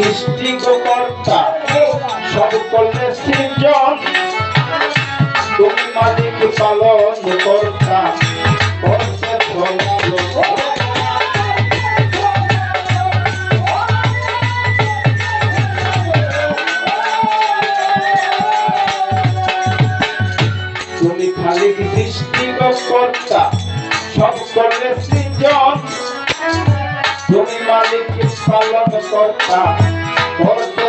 সৃষ্টি কর্তা সব করলে সৃজন তুমি মালিক পালন কর্তা করতে তুমি খালিক সৃষ্টি কর্তা সব করলে সৃজন তুমি মালিক পালন কর্তা করতে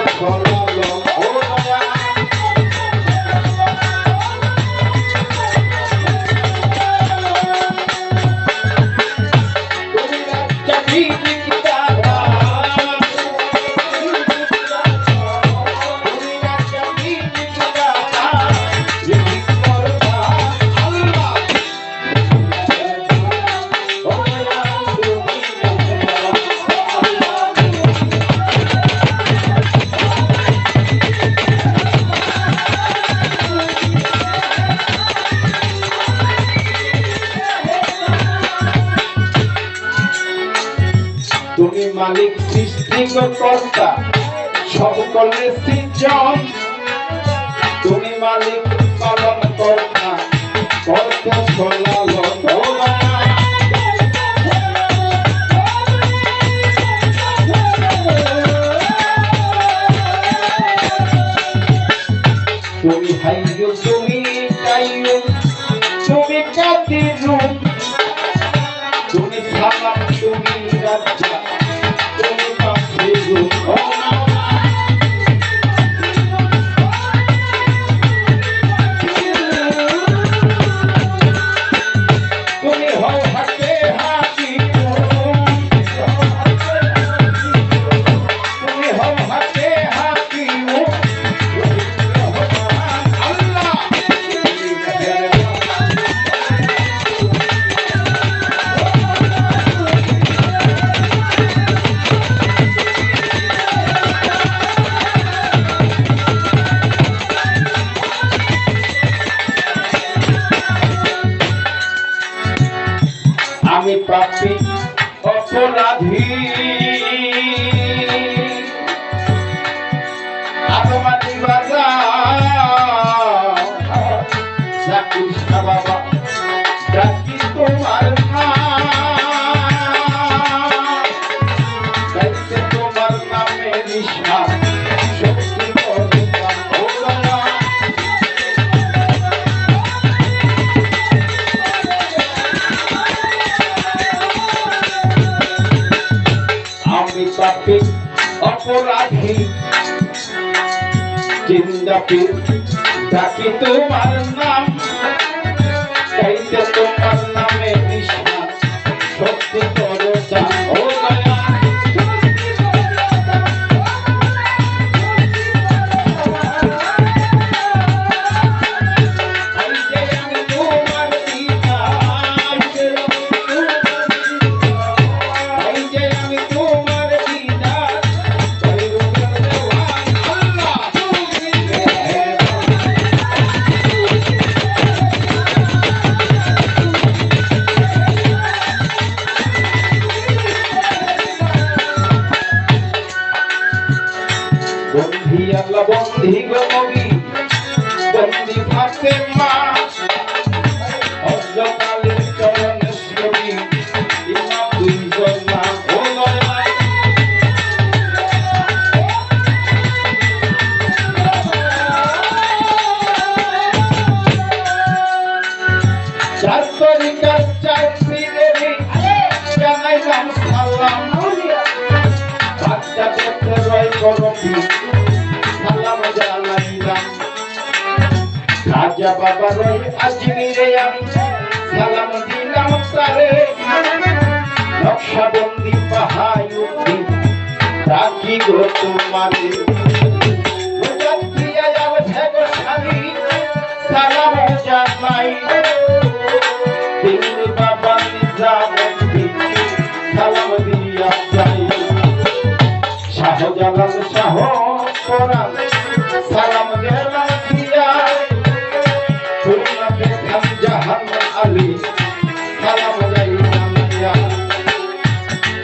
তুমি মালিক সৃষ্টি কর্তা সব করলে সৃজন তুমি মালিক পালন কর্তা করতে তুমি হাইয়ু তুমি কাইয়ুম তুমি কাদিরুম তুমি সালাম তুমি রাজ্জা তুমি মাসিরুম তুমি হও হাতে হাকিম তুমি হও হাতে হাকিম আমি পাপী অপরাধী আত্মাদি বাজা কৃষ্ণ বাবা ডাকি তোমার গাইতে তোমার নামে নিশা শক্তি আমি পাপী অপরাধী জিন্দাপি ডাকি তোমার নাম গাইতে তোমার নামে নিশা শক্তি করো ও দয়া বন্ধি আল্লাহ বন্ধি গো নবী বন্ধি ফাতেমা অজকালের চরণ শ্রী ইমাম দুইজন নাম ও লয় চার তরিকার চার পীরের জানাইলাম সালাম বাচ্চা দেখতে রয় করবি সালাম জানাইলাম রাজা বাবা রয় আজমিরে আমি সালাম দিলাম তারে নকশাবন্দি পাহাড়ি রাখি গো তোমারে সালাম জানাই দিল বাবা নিজামুদ্দিন সালাম দিয়া যাই শাহজালাল শাহ কোরআন সালাম গেলাম দিয়া সুন্নতে খানজাহান আলী সালাম যাইলাম দিয়া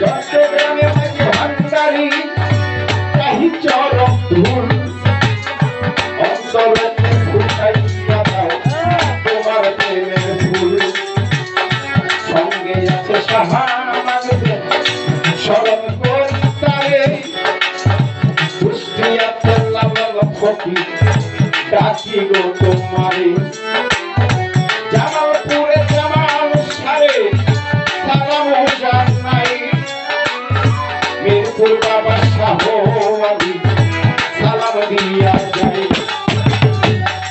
চট্টগ্রামে মাঝে ভান্ডারি কাহি মাগবে স্মরণ করি তারে কুষ্টিয়াতে লাল ফকির ডাকি গো তোমারে জামালপুরে জামাল সারে সালাম জানাই মিরপুর বাবা শাহ আলী সালাম দিয়া যাই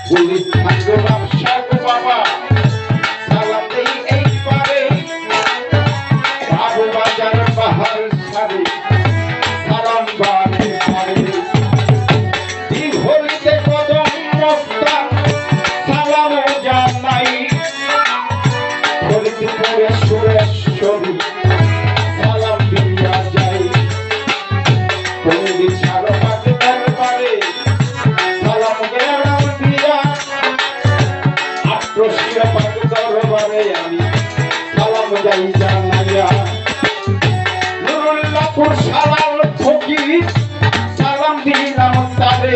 পুলিশ থাকো ব্যবসা গো বাবা সালাম দেই এইবারে বাবু বাজার পাহাড় সারে সালাম বারে বারে দীঘলিতে কদম মস্তান সালাম জানাই ফরিদপুরে সুরেশ্বরী সালাম দিয়া যাই পন্ডিত শাহবাগ দরবারে সালাম গেলাম দিয়া আট্রশিয়াবাগ দরবারে আমি সালাম যাই জানাইয়া নুরুল্লাহপুর সালাল ফকির সালাম দিলাম তারে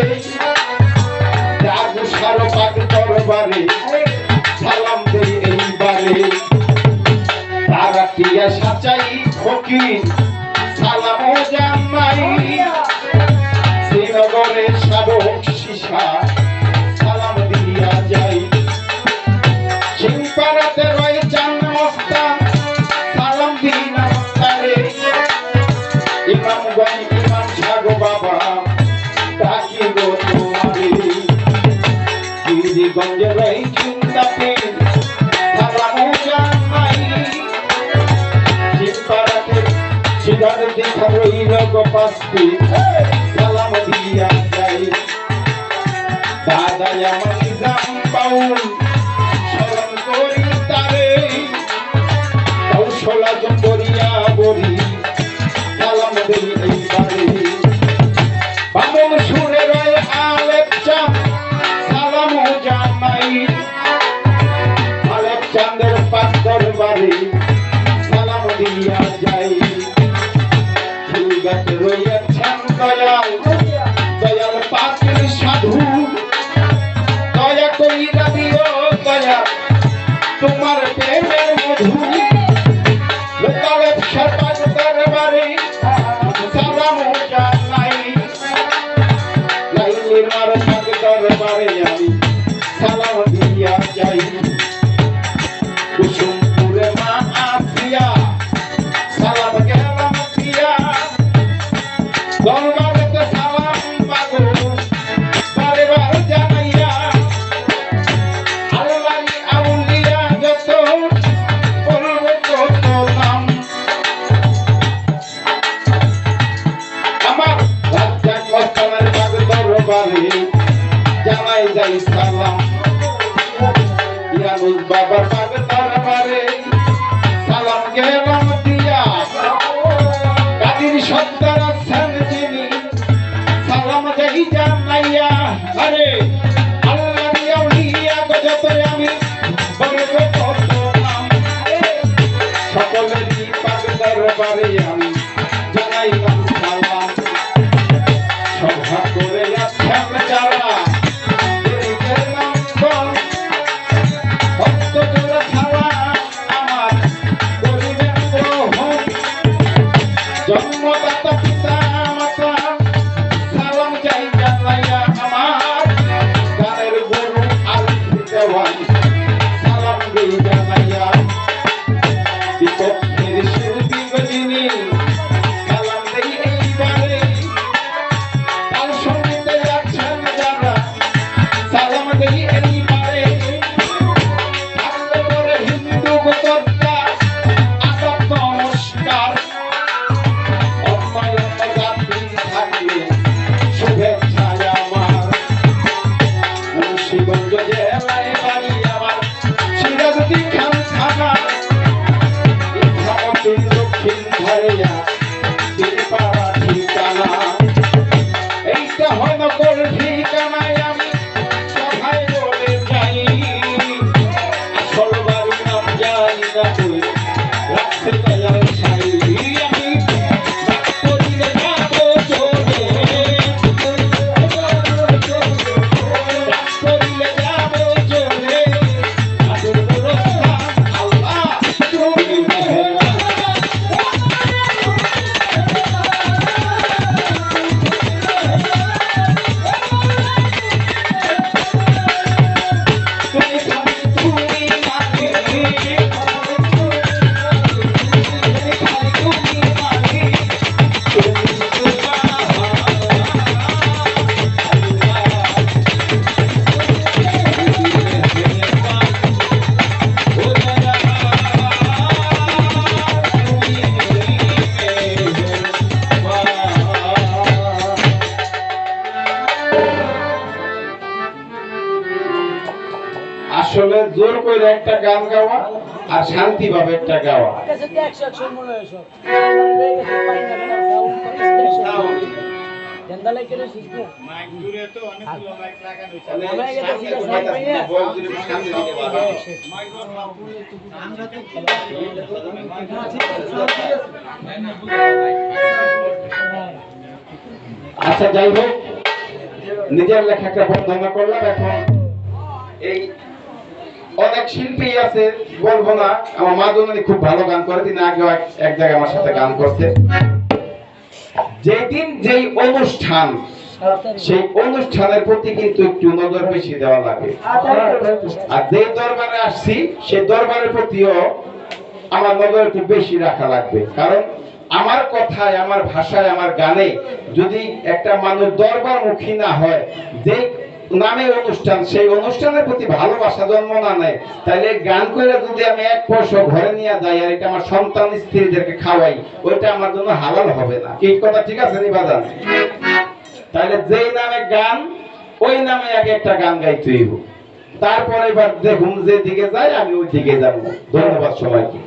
রাজু শাহবাগ দরবারে সালাম দেই এইবারে তারা টিয়া সাচাই ফকির সালাম জানাই শ্রীনগরের সাধক শিশা সালাম দিয়া যাই সিংপাড়াতে রয়ে চান মস্তান সালাম দিলাম তারে ইমামগঞ্জ ইমাম সাগো বাবা ডাকি গো তোমারে গিরিগঞ্জে রয়ে চিন্তাতে সালাম জানাই সিংপাড়াতে সিধার দেখা রইল গোপাস্তি সালাম দিয়া যাই দাদা আমার নিজাম বাউল স্মরণ করি তারে কৌশলা জম্বরিয়া বরি সালাম দেই এইবারে বামন সুরে রয়ে আলেপ চাঁদ সালাম জানাই আলেপ চাঁদের পাক দরবারে সালাম দিয়া যাই ফুলগাতে রয়েছেন দয়াল দয়াল পাকের সাধু দয়া কইরা দিও দয়া তোমার প্রেমের মধু লোকালে সর্বাগ দরবারে সালাম জানাই লাইলির মারফাক দরবারে আমি সালাম দিয়া যাই কুসুমপুরে মা আসিয়া সালাম গেলাম দিয়া দরবারেতে সালাম পাগো বারে বারে জানাইয়া আল্লাহর আউলিয়া যত বলবো কত নাম আমার রাজ্জাক মস্তানের পাগ দরবারে জানাই যাই সালাম ইয়ানুস বাবার পাগ দরবারে সালাম গেলাম দিয়া কাদির সত্তার আছেন যিনি সালাম যাই জানাইয়া আরে আল্লাহর আউলিয়া গজতে আমি বলবো কত নাম সকলেরই পাগ দরবারে আমি জানাইলাম সালাম সভা করে আছেন যারা এদের নাম বল ভক্ত জোড়া ছাড়া আমার করিবেন গ্রহণ জন্মদাতা পিতা মাতা সালাম যাই জানাইয়া আমার গানের গুরু আলফি দেওয়ান সালাম দেই জানাইয়া বিপক্ষের শিল্পী গজিনী সালাম দেই এইবারে তার সঙ্গীতে আছেন যারা সালাম দেই এইবারে থাকলে পরে হিন্দু গোত্রটা আদব নমস্কার অন্যায় জাতি থাকলে শুভেচ্ছায় আমার মুন্সিগঞ্জ জেলায় বাড়ি আমার সিরাজুদ্দিন খান থানা ইছামতির দক্ষিণ ধারেয়া তিনপাড়া ঠিকানা এইটা হয় নকল ঠিকানায় আমি সভায় বলে যাই আসল বাড়ির নাম জানি না বলে রাখতে দয়াল সাই আমি বাক করিলে যাবো চলে বাক করিলে যাবো চলে আসল রাস্তা আল্লাহ তুমি মেহেরবান করে একটা গান গাওয়া আর শান্তিভাবে একটা গাওয়া। আচ্ছা যাই হোক, নিজের লেখা একটা বর্ণনা করলাম। এখন এই অনেক শিল্পী আছে, বলবো না। আমার মা জননী খুব ভালো গান করে, তিনি আগেও এক জায়গায় আমার সাথে গান করতে। যেদিন যেই অনুষ্ঠান, সেই অনুষ্ঠানের প্রতি কিন্তু একটু নজর বেশি দেওয়া লাগে। আর যে দরবারে আসছি সেই দরবারের প্রতিও আমার নজর একটু বেশি রাখা লাগবে। কারণ আমার কথায়, আমার ভাষায়, আমার গানে যদি একটা মানুষ দরবারমুখী না হয়, যে নামে অনুষ্ঠান, সেই অনুষ্ঠানের প্রতি ভালোবাসা জন্ম না নেয়, তাহলে গান করে যদি আমি এক পয়সা ঘরে নিয়ে যাই আর এটা আমার সন্তান স্ত্রীদেরকে খাওয়াই, ওইটা আমার জন্য হালাল হবে না। কি কথা ঠিক আছে নি বাজান? তাহলে যেই নামে গান, ওই নামে আগে একটা গান গাইতে হইব, তারপরে এবার দেখুন যে দিকে যাই আমি ওই দিকে যাবো। ধন্যবাদ সবাইকে।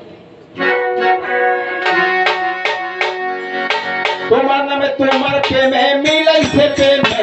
তোমার নামে তোমার প্রেমে মিলাইছে প্রেমে,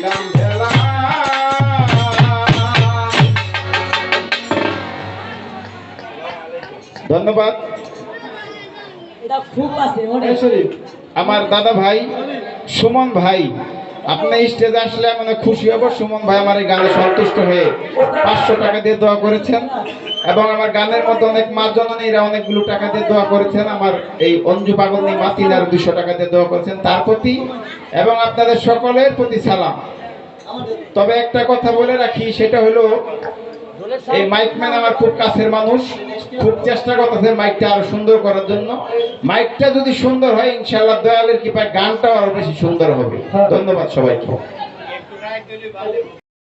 গান ভেলা। ধন্যবাদ। আমার দাদা ভাই সুমন ভাই, আপনি স্টেজে আসলে আমি অনেক খুশি হব। সুমন ভাই আমার এই গানে সন্তুষ্ট হয়ে 500 টাকা দিয়ে দোয়া করেছেন এবং আমার গানের মধ্যে অনেক মা জননীরা অনেকগুলো টাকা দিয়ে দোয়া করেছেন। আমার এই অঞ্জু পাগলনি মাতিনার 200 টাকা দিয়ে দোয়া করেছেন তার প্রতি এবং আপনাদের সকলের প্রতি সালাম। তবে একটা কথা বলে রাখি, সেটা হলো এই মাইকম্যান আমার খুব কাছের মানুষ, খুব চেষ্টা করতেছে মাইকটা আরো সুন্দর করার জন্য। মাইকটা যদি সুন্দর হয় ইনশাআল্লাহ দয়ালের কৃপায় গানটাও আরো বেশি সুন্দর হবে। ধন্যবাদ সবাইকে।